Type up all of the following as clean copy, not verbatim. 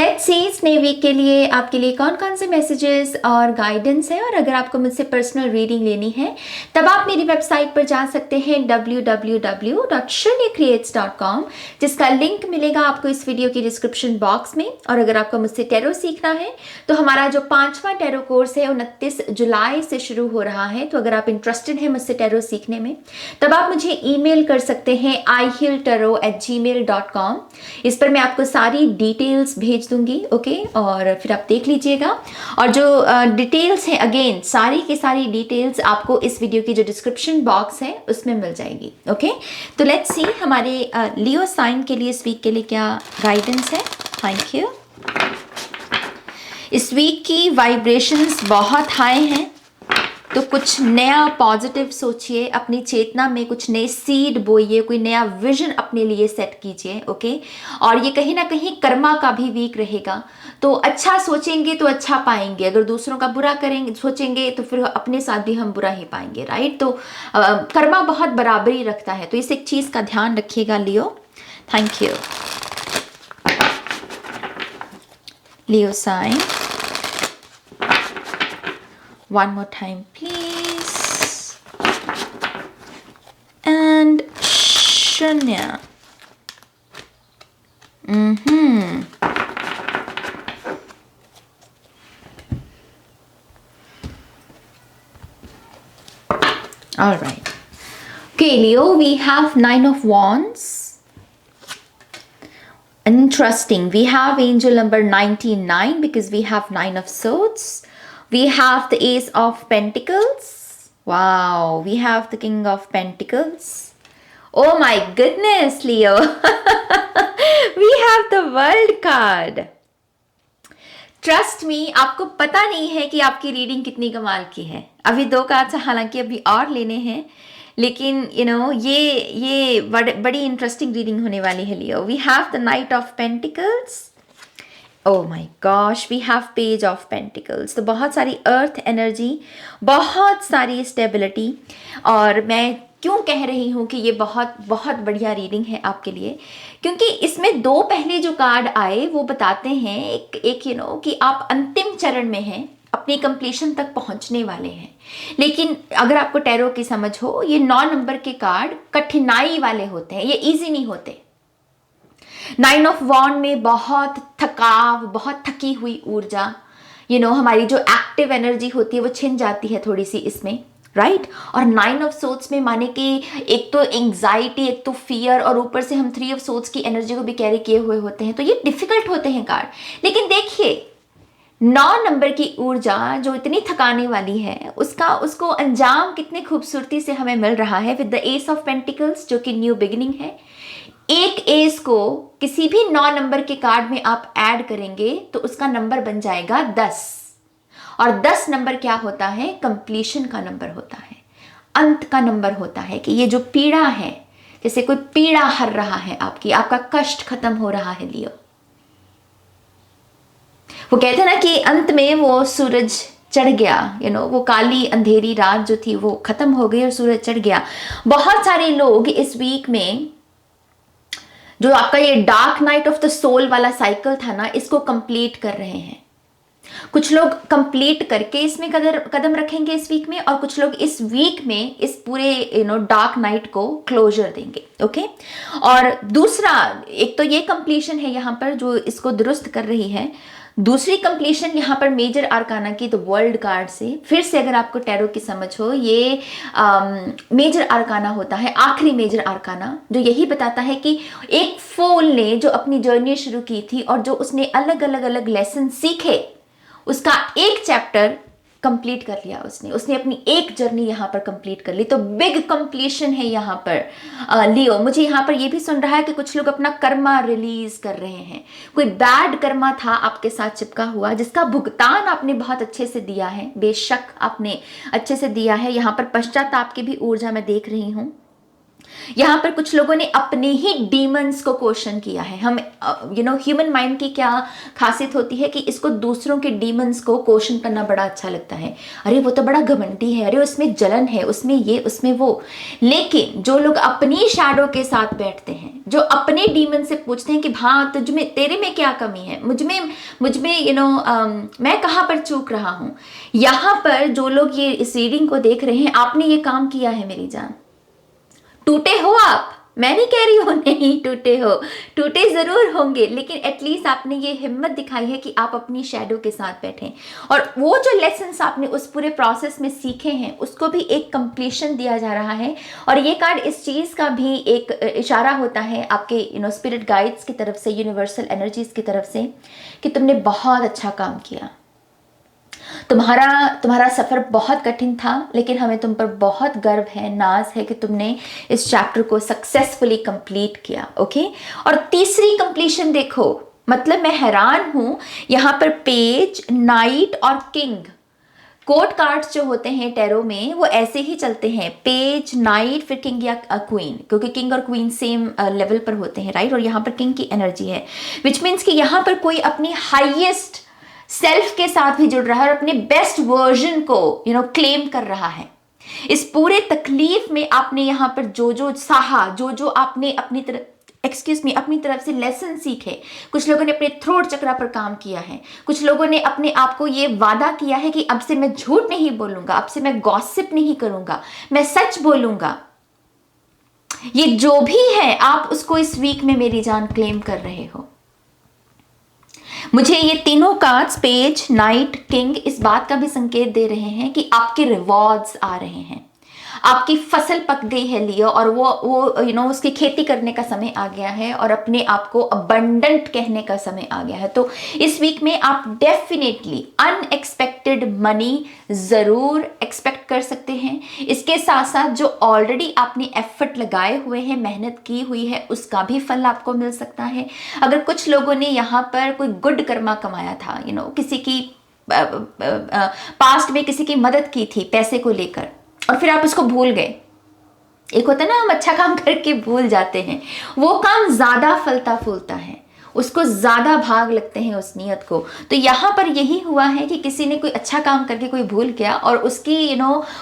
Let's see इस नए week के लिए आपके लिए कौन कौन से मैसेजेस और गाइडेंस है। और अगर आपको मुझसे पर्सनल रीडिंग लेनी है तब आप मेरी वेबसाइट पर जा सकते हैं www.shirleycreates.com, जिसका लिंक मिलेगा आपको इस वीडियो की डिस्क्रिप्शन बॉक्स में। और अगर आपको मुझसे टैरो सीखना है तो हमारा जो 5वां टैरो कोर्स है 29 जुलाई से शुरू हो रहा है। तो अगर आप इंटरेस्टेड हैं मुझसे टैरो सीखने में तब आप मुझे ईमेल कर सकते हैं ihealtarot@gmail.com। इस पर मैं आपको सारी डिटेल्स भेज दूंगी, ओके, और फिर आप देख लीजिएगा। और जो डिटेल्स हैं, अगेन सारी की सारी डिटेल्स आपको इस वीडियो की जो डिस्क्रिप्शन बॉक्स है उसमें मिल जाएगी, ओके। तो लेट्स सी हमारे लियो साइन के लिए इस वीक के लिए क्या गाइडेंस है। Thank you. इस वीक की वाइब्रेशंस बहुत हाई हैं, तो कुछ नया पॉजिटिव सोचिए, अपनी चेतना में कुछ नए सीड बोइए, कोई नया विजन अपने लिए सेट कीजिए, ओके। और ये कहीं ना कहीं कर्मा का भी वीक रहेगा, तो अच्छा सोचेंगे तो अच्छा पाएंगे, अगर दूसरों का बुरा करेंगे सोचेंगे तो फिर अपने साथ भी हम बुरा ही पाएंगे, राइट। तो कर्मा बहुत बराबरी रखता है, तो इस एक चीज का ध्यान रखिएगा Leo. Thank you. Leo sign, one more time please, and Shunya. All right, okay Leo, we have 9 of Wands. Interesting, we have angel number 99 because we have 9 of Swords. We have the Ace of Pentacles. Wow, we have the King of Pentacles. Oh my goodness, Leo. We have the World card. Trust me, आपको पता नहीं है कि आपकी reading कितनी कमाल की है। अभी 2 कार्ड्स हालांकि अभी और लेने हैं, लेकिन ये बड़ी इंटरेस्टिंग रीडिंग होने वाली है लियो। We have the Knight of Pentacles. Oh my gosh, we have Page of Pentacles. तो बहुत सारी अर्थ एनर्जी, बहुत सारी स्टेबिलिटी। और मैं क्यों कह रही हूँ कि ये बहुत बहुत बढ़िया रीडिंग है आपके लिए, क्योंकि इसमें 2 पहले जो कार्ड आए वो बताते हैं एक कि आप अंतिम चरण में हैं, अपनी कंप्लीशन तक पहुंचने वाले हैं। लेकिन अगर आपको टैरो की समझ हो, ये 9 नंबर के कार्ड कठिनाई वाले होते हैं, ये इजी नहीं होते। 9 ऑफ वॉन्ड में बहुत थकाव, बहुत थकी हुई ऊर्जा, हमारी जो एक्टिव एनर्जी होती है वो छिन जाती है थोड़ी सी इसमें, राइट। और 9 ऑफ सोर्ड्स में माने कि एक तो एंग्जाइटी, एक तो फियर, और ऊपर से हम 3 ऑफ सोर्ड्स की एनर्जी को भी कैरी किए हुए होते हैं, तो ये डिफिकल्ट होते हैं कार्ड। लेकिन देखिए 9 नंबर की ऊर्जा जो इतनी थकाने वाली है, उसको अंजाम कितने खूबसूरती से हमें मिल रहा है with the S of pentacles, जो कि न्यू बिगिनिंग है। एक एस को किसी भी 9 नंबर के कार्ड में आप ऐड करेंगे तो उसका नंबर बन जाएगा 10। और 10 नंबर क्या होता है? कंप्लीशन का नंबर होता है, अंत का नंबर होता है, कि ये जो पीड़ा है, जैसे कोई पीड़ा हर रहा है आपका कष्ट खत्म हो रहा है लियो। वो कहते हैं ना कि अंत में वो सूरज चढ़ गया, वो काली अंधेरी रात जो थी वो खत्म हो गई और सूरज चढ़ गया। बहुत सारे लोग इस वीक में जो आपका ये dark night of the soul वाला साइकिल था ना, इसको कंप्लीट कर रहे हैं। कुछ लोग कंप्लीट करके इसमें कदम रखेंगे इस वीक में, और कुछ लोग इस वीक में इस पूरे डार्क नाइट को क्लोजर देंगे, ओके। और दूसरा, एक तो ये कंप्लीशन है यहाँ पर जो इसको दुरुस्त कर रही है। दूसरी कंप्लीशन यहाँ पर मेजर आर्काना की, तो वर्ल्ड कार्ड से फिर से अगर आपको टैरो की समझ हो, ये मेजर आर्काना होता है, आखिरी मेजर आर्काना, जो यही बताता है कि एक फूल ने जो अपनी जर्नी शुरू की थी और जो उसने अलग अलग लेसन सीखे, उसका एक चैप्टर कंप्लीट कर लिया उसने अपनी एक जर्नी यहाँ पर कंप्लीट कर ली। तो बिग कंप्लीशन है यहाँ पर लियो। मुझे यहाँ पर ये भी सुन रहा है कि कुछ लोग अपना कर्मा रिलीज कर रहे हैं। कोई बैड कर्मा था आपके साथ चिपका हुआ, जिसका भुगतान आपने बहुत अच्छे से दिया है, बेशक आपने अच्छे से दिया है। यहाँ पर पश्चाताप की भी ऊर्जा मैं देख रही हूँ, यहाँ पर कुछ लोगों ने अपने ही डीमंस को क्वेश्चन किया है। हम ह्यूमन माइंड की क्या खासियत होती है कि इसको दूसरों के डीमंस को क्वेश्चन करना बड़ा अच्छा लगता है। अरे वो तो बड़ा घमंडी है, अरे उसमें जलन है, उसमें ये उसमें वो। लेकिन जो लोग अपनी शैडो के साथ बैठते हैं, जो अपने डीमन से पूछते हैं कि हाँ तुझ में, तेरे में क्या कमी है, मुझ में मैं कहाँ पर चूक रहा हूँ। यहाँ पर जो लोग ये इस रीडिंग को देख रहे हैं, आपने ये काम किया है मेरी जान। टूटे हो आप, मैं नहीं कह रही हूं नहीं टूटे हो, टूटे जरूर होंगे, लेकिन एटलीस्ट आपने ये हिम्मत दिखाई है कि आप अपनी शैडो के साथ बैठें, और वो जो लेसन्स आपने उस पूरे प्रोसेस में सीखे हैं उसको भी एक कंप्लीशन दिया जा रहा है। और ये कार्ड इस चीज का भी एक इशारा होता है आपके स्पिरिट गाइड्स की तरफ से, यूनिवर्सल एनर्जीज की तरफ से, कि तुमने बहुत अच्छा काम किया। तुम्हारा सफर बहुत कठिन था, लेकिन हमें तुम पर बहुत गर्व है, नाज है कि तुमने इस चैप्टर को सक्सेसफुली कंप्लीट किया। ओके, और तीसरी कंप्लीशन देखो, मतलब मैं हैरान हूं। यहां पर पेज, नाइट और किंग, कोर्ट कार्ड्स जो होते हैं टैरो में वो ऐसे ही चलते हैं, पेज, नाइट, फिर किंग या क्वीन, क्योंकि किंग और क्वीन सेम लेवल पर होते हैं, राइट। और यहाँ पर किंग की एनर्जी है, विच मीन्स कि यहाँ पर कोई अपनी हाईएस्ट सेल्फ के साथ भी जुड़ रहा है और अपने बेस्ट वर्जन को क्लेम कर रहा है। इस पूरे तकलीफ में आपने यहाँ पर जो जो सहा, जो आपने अपनी तरफ से लेसन सीखे। कुछ लोगों ने अपने थ्रोट चक्रा पर काम किया है, कुछ लोगों ने अपने आप को ये वादा किया है कि अब से मैं झूठ नहीं बोलूंगा, अब से मैं गॉसिप नहीं करूंगा, मैं सच बोलूंगा। ये जो भी है आप उसको इस वीक में मेरी जान क्लेम कर रहे हो। मुझे ये तीनों कार्ड्स, पेज, नाइट, किंग, इस बात का भी संकेत दे रहे हैं कि आपके रिवॉर्ड्स आ रहे हैं, आपकी फसल पक गई है लियो, और वो उसकी खेती करने का समय आ गया है और अपने आप को अबंडेंट कहने का समय आ गया है। तो इस वीक में आप डेफिनेटली अनएक्सपेक्टेड मनी जरूर एक्सपेक्ट कर सकते हैं। इसके साथ साथ जो ऑलरेडी आपने एफर्ट लगाए हुए हैं, मेहनत की हुई है, उसका भी फल आपको मिल सकता है। अगर कुछ लोगों ने यहाँ पर कोई गुड कर्मा कमाया था, किसी की पास्ट में किसी की मदद की थी पैसे को लेकर, और फिर आप उसको भूल गए। एक होता है ना, हम अच्छा काम करके भूल जाते हैं, वो काम ज्यादा फलता फूलता है, उसको ज्यादा भाग लगते हैं उस नियत को। तो यहाँ पर यही हुआ है कि किसी ने कोई अच्छा काम करके कोई भूल गया और उसकी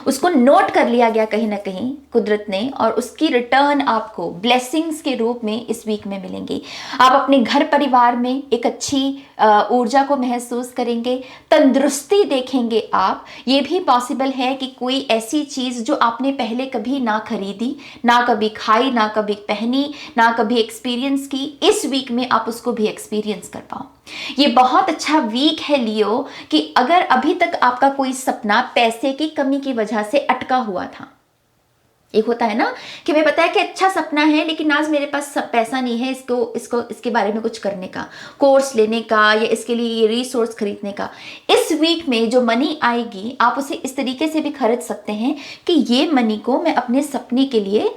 उसको नोट कर लिया गया कहीं ना कहीं कुदरत ने, और उसकी रिटर्न आपको ब्लेसिंग्स के रूप में इस वीक में मिलेंगी। आप अपने घर परिवार में एक अच्छी ऊर्जा को महसूस करेंगे, तंदुरुस्ती देखेंगे आप। ये भी पॉसिबल है कि कोई ऐसी चीज जो आपने पहले कभी ना खरीदी, ना कभी खाई, ना कभी पहनी, ना कभी एक्सपीरियंस की, इस वीक में आप उसको भी एक्सपीरियंस कर पाओ। ये बहुत अच्छा वीक है लियो, कि अगर अभी तक आपका कोई सपना पैसे की कमी की वजह से अटका हुआ था, एक होता है ना कि मैं पता है कि अच्छा सपना है लेकिन आज मेरे पास पैसा नहीं है इसके बारे में कुछ करने का, कोर्स लेने का, या इसके लिए ये रिसोर्स खरीदने का। इस वीक में जो मनी आएगी आप उसे इस तरीके से भी खर्च सकते हैं कि ये मनी को मैं अपने सपने के लिए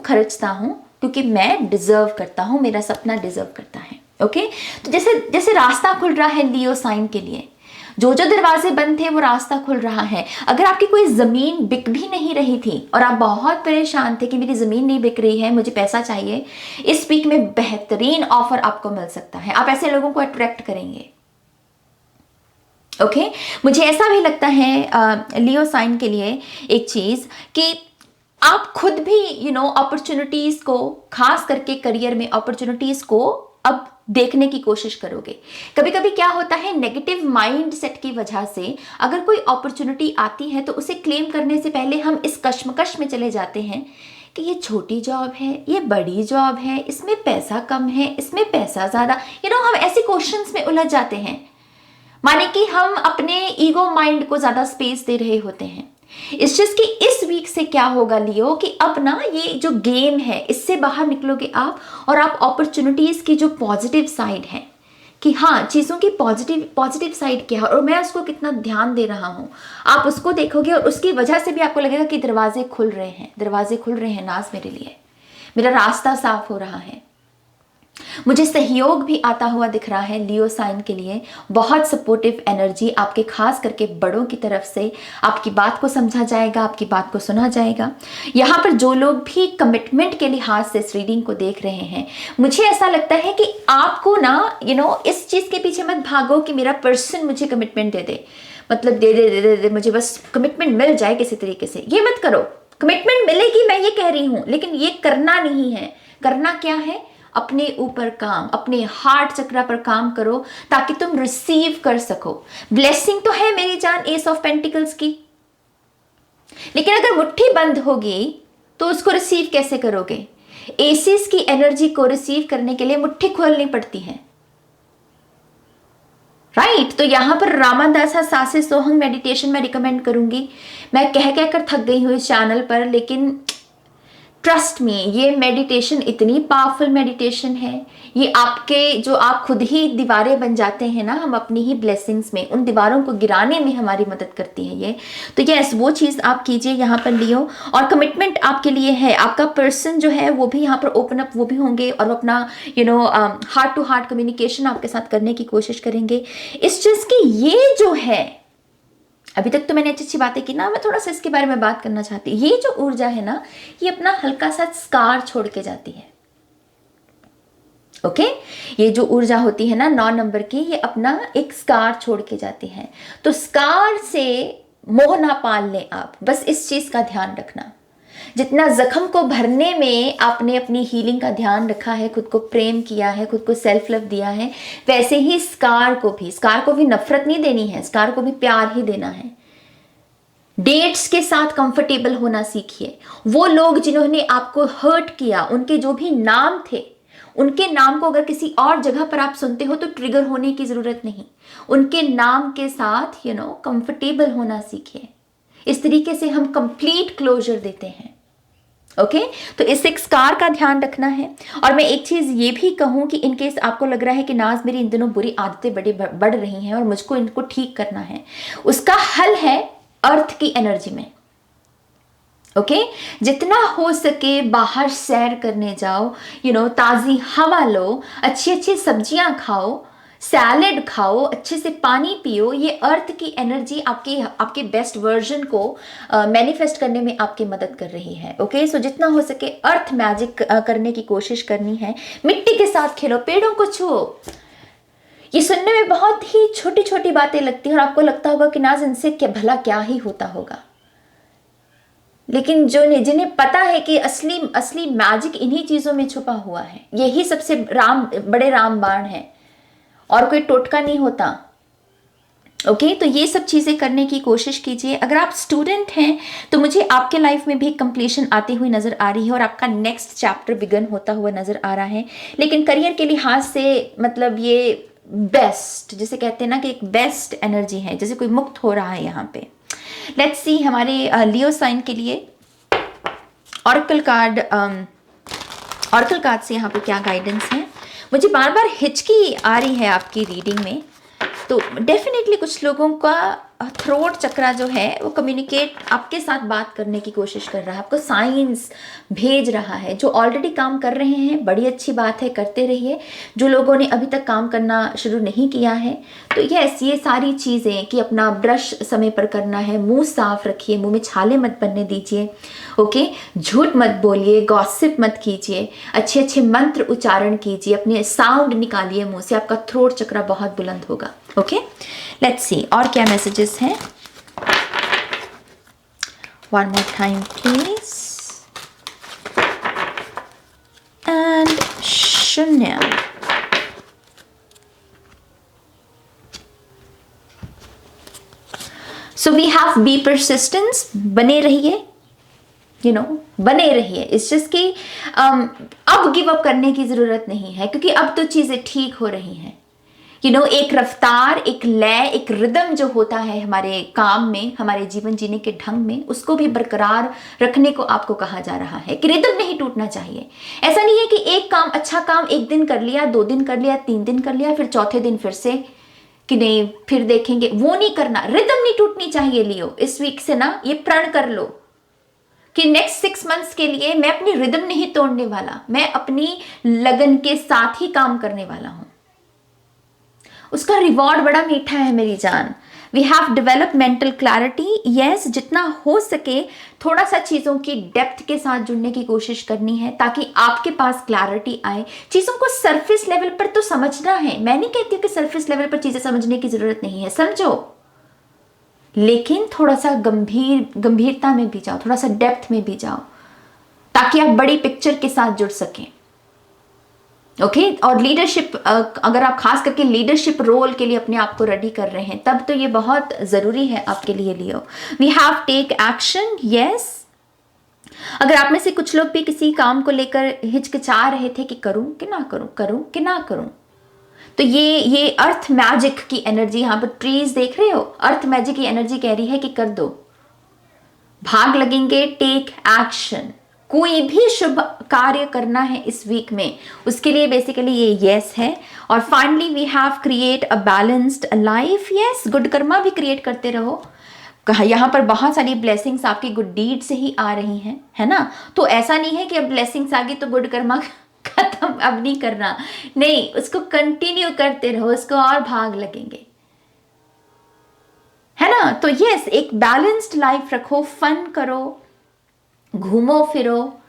खर्चता हूँ, क्योंकि मैं डिजर्व करता हूँ, मेरा सपना डिजर्व करता है। ओके, तो जैसे रास्ता खुल रहा है लियो साइन के लिए, जो दरवाजे बंद थे वो रास्ता खुल रहा है। अगर आपकी कोई जमीन बिक भी नहीं रही थी और आप बहुत परेशान थे कि मेरी जमीन नहीं बिक रही है, मुझे पैसा चाहिए, इस वीक में बेहतरीन ऑफर आपको मिल सकता है। आप ऐसे लोगों को अट्रैक्ट करेंगे। ओके, मुझे ऐसा भी लगता है लियो साइन के लिए एक चीज कि आप खुद भी अपॉर्चुनिटीज को, खास करके करियर में अपॉर्चुनिटीज को अब देखने की कोशिश करोगे। कभी कभी क्या होता है, नेगेटिव माइंड सेट की वजह से अगर कोई अपॉर्चुनिटी आती है तो उसे क्लेम करने से पहले हम इस कश्मकश में चले जाते हैं कि ये छोटी जॉब है, ये बड़ी जॉब है, इसमें पैसा कम है, इसमें पैसा ज्यादा, हम ऐसे क्वेश्चंस में उलझ जाते हैं, माने कि हम अपने ईगो माइंड को ज्यादा स्पेस दे रहे होते हैं। इस चीज की इस वीक से क्या होगा लियो, कि अब ना ये जो गेम है इससे बाहर निकलोगे आप, और आप अपॉर्चुनिटीज की जो पॉजिटिव साइड है, कि हाँ चीजों की पॉजिटिव साइड क्या है और मैं उसको कितना ध्यान दे रहा हूं, आप उसको देखोगे और उसकी वजह से भी आपको लगेगा कि दरवाजे खुल रहे हैं नाज, मेरे लिए मेरा रास्ता साफ हो रहा है। मुझे सहयोग भी आता हुआ दिख रहा है लियो साइन के लिए। बहुत सपोर्टिव एनर्जी आपके, खास करके बड़ों की तरफ से। आपकी बात को समझा जाएगा, आपकी बात को सुना जाएगा। यहाँ पर जो लोग भी कमिटमेंट के लिहाज से इस रीडिंग को देख रहे हैं, मुझे ऐसा लगता है कि आपको ना इस चीज के पीछे मत भागो कि मेरा पर्सन मुझे कमिटमेंट दे दे, मतलब दे दे दे दे, दे मुझे बस कमिटमेंट मिल जाए किसी तरीके से। ये मत करो। कमिटमेंट मिलेगी, मैं ये कह रही हूं, लेकिन ये करना नहीं है। करना क्या है? अपने ऊपर काम, अपने हार्ट चक्र पर काम करो ताकि तुम रिसीव कर सको। ब्लेसिंग तो है मेरी जान एस ऑफ पेंटिकल्स की, लेकिन अगर मुट्ठी बंद होगी तो उसको रिसीव कैसे करोगे? एसिस की एनर्जी को रिसीव करने के लिए मुट्ठी खोलनी पड़ती है, राइट? तो यहां पर रामादासा सासे सोहंग मेडिटेशन मैं रिकमेंड करूंगी। मैं कह कहकर थक गई हूं इस चैनल पर, लेकिन ट्रस्ट मी, ये मेडिटेशन इतनी पावरफुल मेडिटेशन है। ये आपके जो आप खुद ही दीवारें बन जाते हैं ना, हम अपनी ही ब्लेसिंग्स में, उन दीवारों को गिराने में हमारी मदद करती है ये। तो यस, वो चीज़ आप कीजिए यहाँ पर लियो। और कमिटमेंट आपके लिए है। आपका पर्सन जो है वो भी यहाँ पर ओपन अप वो भी होंगे और वो अपना हार्ट टू हार्ट कम्युनिकेशन आपके साथ करने की कोशिश करेंगे। इस चीज़ की ये जो है, अभी तक तो मैंने अच्छी अच्छी बातें की ना, मैं थोड़ा सा इसके बारे में बात करना चाहती हूँ। ये जो ऊर्जा है ना, ये अपना हल्का सा स्कार छोड़ के जाती है। ओके ये जो ऊर्जा होती है ना 9 नंबर की, ये अपना एक स्कार छोड़ के जाती है। तो स्कार से मोह ना पाल लें आप, बस इस चीज का ध्यान रखना। जितना जख्म को भरने में आपने अपनी हीलिंग का ध्यान रखा है, खुद को प्रेम किया है, खुद को सेल्फ लव दिया है, वैसे ही स्कार को भी नफरत नहीं देनी है, स्कार को भी प्यार ही देना है। डेट्स के साथ कंफर्टेबल होना सीखिए। वो लोग जिन्होंने आपको हर्ट किया, उनके जो भी नाम थे, उनके नाम को अगर किसी और जगह पर आप सुनते हो तो ट्रिगर होने की जरूरत नहीं। उनके नाम के साथ कंफर्टेबल होना सीखिए। इस तरीके से हम कंप्लीट क्लोजर देते हैं। ओके तो इस एक स्कार का ध्यान रखना है। और मैं एक चीज ये भी कहूं कि इनकेस आपको लग रहा है कि नाज मेरी इन दिनों बुरी आदतें बड़ी बढ़ रही हैं और मुझको इनको ठीक करना है, उसका हल है अर्थ की एनर्जी में। ओके जितना हो सके बाहर सैर करने जाओ, ताजी हवा लो, अच्छी अच्छी सब्जियां खाओ, सैलेड खाओ, अच्छे से पानी पियो। ये अर्थ की एनर्जी आपके बेस्ट वर्जन को मैनिफेस्ट करने में आपकी मदद कर रही है। ओके सो जितना हो सके अर्थ मैजिक करने की कोशिश करनी है। मिट्टी के साथ खेलो, पेड़ों को छुओ। ये सुनने में बहुत ही छोटी छोटी बातें लगती हैं और आपको लगता होगा कि नाज इनसे भला क्या ही होता होगा, लेकिन जिन्हें पता है कि असली मैजिक इन्हीं चीजों में छुपा हुआ है, यही सबसे बड़े रामबाण है और कोई टोटका नहीं होता। ओके तो ये सब चीजें करने की कोशिश कीजिए। अगर आप स्टूडेंट हैं तो मुझे आपके लाइफ में भी कंप्लीशन आती हुई नजर आ रही है और आपका नेक्स्ट चैप्टर बिगन होता हुआ नजर आ रहा है। लेकिन करियर के लिहाज से मतलब ये बेस्ट, जिसे कहते हैं ना कि एक बेस्ट एनर्जी है, जैसे कोई मुक्त हो रहा है यहाँ पे। लेट्स सी हमारे लियो साइन के लिए ऑरेकल कार्ड से यहाँ पे क्या गाइडेंस है। मुझे बार बार हिचकी आ रही है आपकी रीडिंग में, तो डेफिनेटली कुछ लोगों का थ्रोट चक्रा जो है वो कम्युनिकेट आपके साथ बात करने की कोशिश कर रहा है, आपको साइंस भेज रहा है। जो ऑलरेडी काम कर रहे हैं बड़ी अच्छी बात है, करते रहिए। जो लोगों ने अभी तक काम करना शुरू नहीं किया है तो यस, ये सारी चीज़ें कि अपना ब्रश समय पर करना है, मुंह साफ रखिए, मुंह में छाले मत बनने दीजिए। ओके झूठ मत बोलिए, गॉसिप मत कीजिए, अच्छे अच्छे मंत्र उच्चारण कीजिए, अपने साउंड निकालिए मुंह से, आपका थ्रोट चक्रा बहुत बुलंद होगा। ओके लेट्स सी और क्या मैसेजेस हैं। One more time please. And शून्य। So we have be persistence, बने रहिए, बने रहिए। इस चीज की अब गिव अप करने की जरूरत नहीं है, क्योंकि अब तो चीजें ठीक हो रही हैं। एक रफ्तार, एक लय, एक रिदम जो होता है हमारे काम में, हमारे जीवन जीने के ढंग में, उसको भी बरकरार रखने को आपको कहा जा रहा है कि रिदम नहीं टूटना चाहिए। ऐसा नहीं है कि एक काम, अच्छा काम एक दिन कर लिया, 2 दिन कर लिया, 3 दिन कर लिया, फिर चौथे दिन फिर से कि नहीं फिर देखेंगे, वो नहीं करना। रिदम नहीं टूटनी चाहिए लियो। इस वीक से ना ये प्रण कर लो कि नेक्स्ट 6 मंथ्स के लिए मैं अपनी रिदम नहीं तोड़ने वाला, मैं अपनी लगन के साथ ही काम करने वाला हूं। उसका रिवॉर्ड बड़ा मीठा है मेरी जान। We have develop mental clarity. Yes, जितना हो सके थोड़ा सा चीज़ों की डेप्थ के साथ जुड़ने की कोशिश करनी है ताकि आपके पास क्लैरिटी आए। चीज़ों को सरफेस लेवल पर तो समझना है, मैं नहीं कहती हूँ कि सरफेस लेवल पर चीज़ें समझने की ज़रूरत नहीं है, समझो, लेकिन थोड़ा सा गंभीरता में भी जाओ, थोड़ा सा डेप्थ में भी जाओ ताकि आप बड़ी पिक्चर के साथ जुड़ सकें। ओके और लीडरशिप, अगर आप खास करके लीडरशिप रोल के लिए अपने आप को रेडी कर रहे हैं तब तो ये बहुत ज़रूरी है आपके लिए Leo. We have take action. Yes, अगर आप में से कुछ लोग भी किसी काम को लेकर हिचकिचा रहे थे कि करूं कि ना करूं, करूं कि ना करूं, तो ये अर्थ मैजिक की एनर्जी, यहां पर ट्रीज देख रहे हो, अर्थ मैजिक की एनर्जी कह रही है कि कर दो, भाग लगेंगे, टेक एक्शन। कोई भी शुभ कार्य करना है इस वीक में, उसके लिए बेसिकली ये यस है। और finally we have create a balanced life. Yes, good karma भी क्रिएट करते रहो। यहाँ पर बहुत सारी ब्लेसिंग्स आपकी गुड डीड से ही आ रही हैं, है ना। तो ऐसा नहीं है कि अब ब्लेसिंग्स आ गई तो गुड कर्मा खत्म, अब नहीं करना, नहीं, उसको कंटिन्यू करते रहो, उसको और भाग लगेंगे, है ना। तो यस, एक बैलेंस्ड लाइफ रखो, फन करो, घूमो फिरो,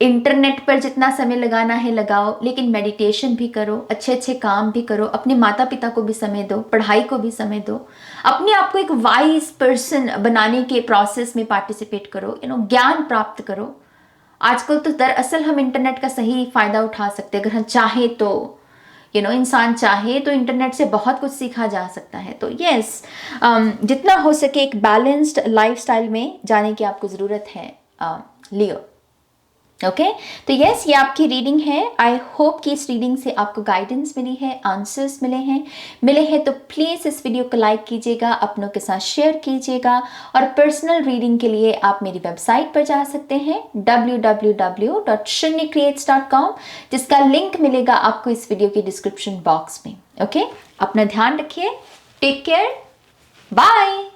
इंटरनेट पर जितना समय लगाना है लगाओ, लेकिन मेडिटेशन भी करो, अच्छे अच्छे काम भी करो, अपने माता पिता को भी समय दो, पढ़ाई को भी समय दो, अपने आप को एक वाइज पर्सन बनाने के प्रोसेस में पार्टिसिपेट करो, ज्ञान प्राप्त करो। आजकल तो दरअसल हम इंटरनेट का सही फायदा उठा सकते हैं, अगर हम चाहे तो, इंसान चाहे तो इंटरनेट से बहुत कुछ सीखा जा सकता है। तो यस, जितना हो सके एक बैलेंस्ड लाइफस्टाइल में जाने की आपको ज़रूरत है लियो। ओके, तो यस, ये आपकी रीडिंग है। आई होप कि इस रीडिंग से आपको गाइडेंस मिली है, आंसर्स मिले हैं तो प्लीज़ इस वीडियो को लाइक कीजिएगा, अपनों के साथ शेयर कीजिएगा। और पर्सनल रीडिंग के लिए आप मेरी वेबसाइट पर जा सकते हैं www.shunycreates.com, जिसका लिंक मिलेगा आपको इस वीडियो के डिस्क्रिप्शन बॉक्स में। ओके, अपना ध्यान रखिए, टेक केयर, बाय।